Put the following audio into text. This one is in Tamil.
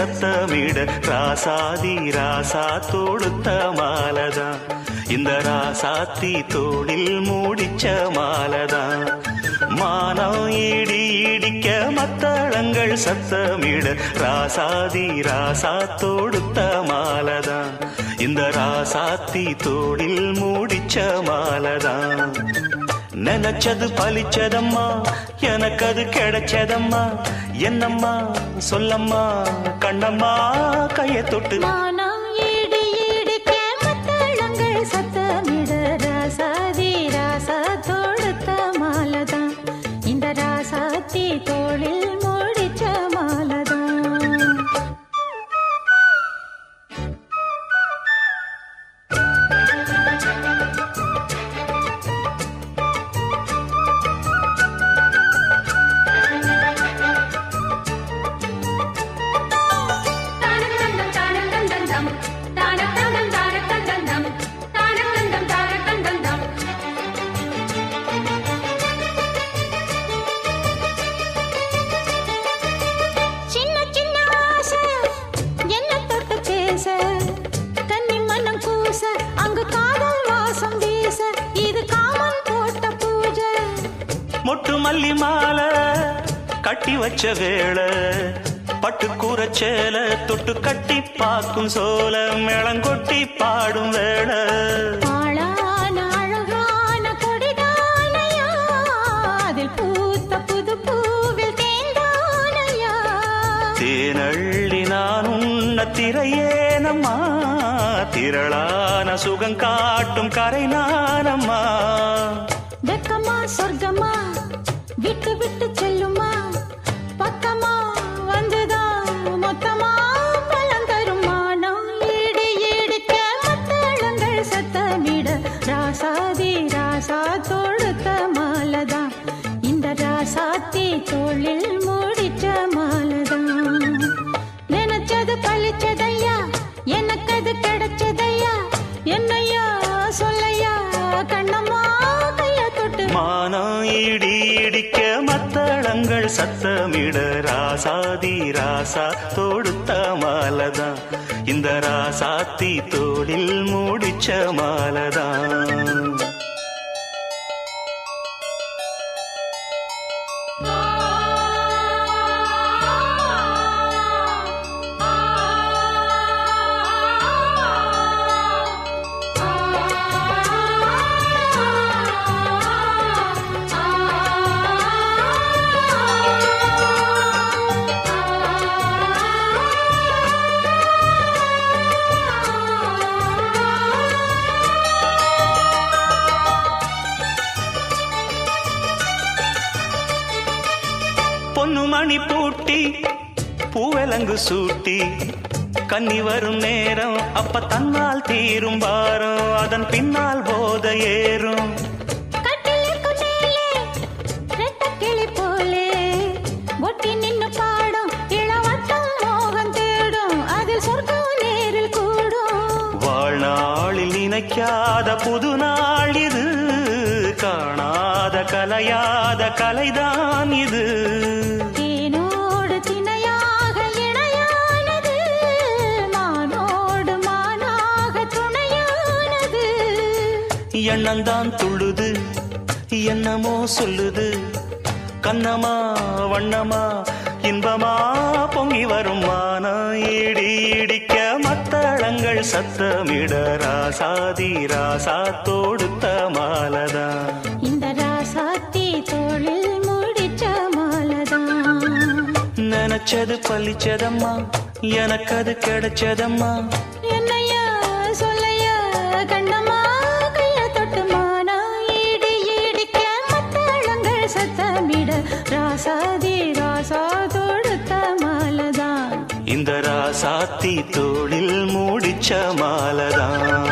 சத்தமிட ராசாதி ராசா தொடுத்த மாலதான் இந்த ராசாத்தி தோளில் மூடிச்ச மாலதான் மானம் இடி இடிக்க மத்தளங்கள் சத்தமிட ராசாதி ராசா தொடுத்த மாலதான் இந்த ராசாத்தி தோளில் மூடிச்ச மாலதான் நினைச்சது பலிச்சதம்மா எனக்கு அது கிடைச்சதம்மா என்னம்மா சொல்லம்மா கண்ணம்மா கையை தொட்டு சத்தமிட ராசாதி ராசா தொடுத்த மாலதான் இந்த ராசாத்தி தோளில் மூடிச்ச மாலதான் மொட்டு மல்லி மாலை கட்டி வச்ச வேளை பட்டு கூரச்சேல தொட்டு கட்டி பார்க்கும் சோல மேளங்கொட்டி பாடும் வேளை தேனள்ளி நான் உன்ன திரையேனம்மா திரளான சுகம் காட்டும் கரை நானம்மா வெக்கமா சொர்க்கமா விட்டு விட்டு செல்லுமா பக்கமா வந்துதான் மொத்தமா பழம் தருமா நான் ஈடு ஈடுக்க மத்தளங்கள் சத்தமிட ராசாதி ராசா தொடுத்த மாலதான் இந்த ராசாத்தி தோளில் மூடிச்ச மாலதான் நினைச்சது பழிச்சதையா எனக்கு அது கிடைச்சதையா என்னையா சொல்லையா கண்ணம்மா மானம் இடி இடிக்க மத்தளங்கள் சத்தமிட ராசாதி ராசா தொடுத்த மாலதான் இந்த ராசாத்தி தோளில் மூடிச்ச மாலதான் பொன்னு மணி பூட்டி பூவலங்கு சூட்டி கன்னி வரும் நேரம் அப்ப தன்னால் தீரும் பாரம் அதன் பின்னால் போத ஏறும் ஒட்டி நின்னு பாடும் இளவட்டம் மோகம் தேடும் அது சொர்க்கம் நேரில் கூடும் வாழ்நாளில் நினைக்காத புது நாள் இது காணாத கலையாத கலைதான் இது தேனோடு திணையாக இணையானது மானோடு மானாக துணையானது எண்ணந்தான் துள்ளுது என்னமோ சொல்லுது கண்ணமா வண்ணமா இன்பமா பொங்கி வரும் மானம் இடி இடிக்க மத்தளங்கள் சத்தமிட ராசாதி ராசா தொடுத்த மாலதான் இந்த ராசாத்தி தோளில் மூடிச்ச மாலதான் நினைச்சது பழிச்சதம்மா எனக்கு அது கிடைச்சதம்மா என்னையா சொல்லையா கண்ணம்மா கைய தொட்டு மானா ஈடு ஈடிக்க மத்தளங்கள் சத்தமிட ராசாதி ராசா தொடுத்த மாலதான் இந்த ராசாத்தி தோளில் மூடிச்ச மாலதான்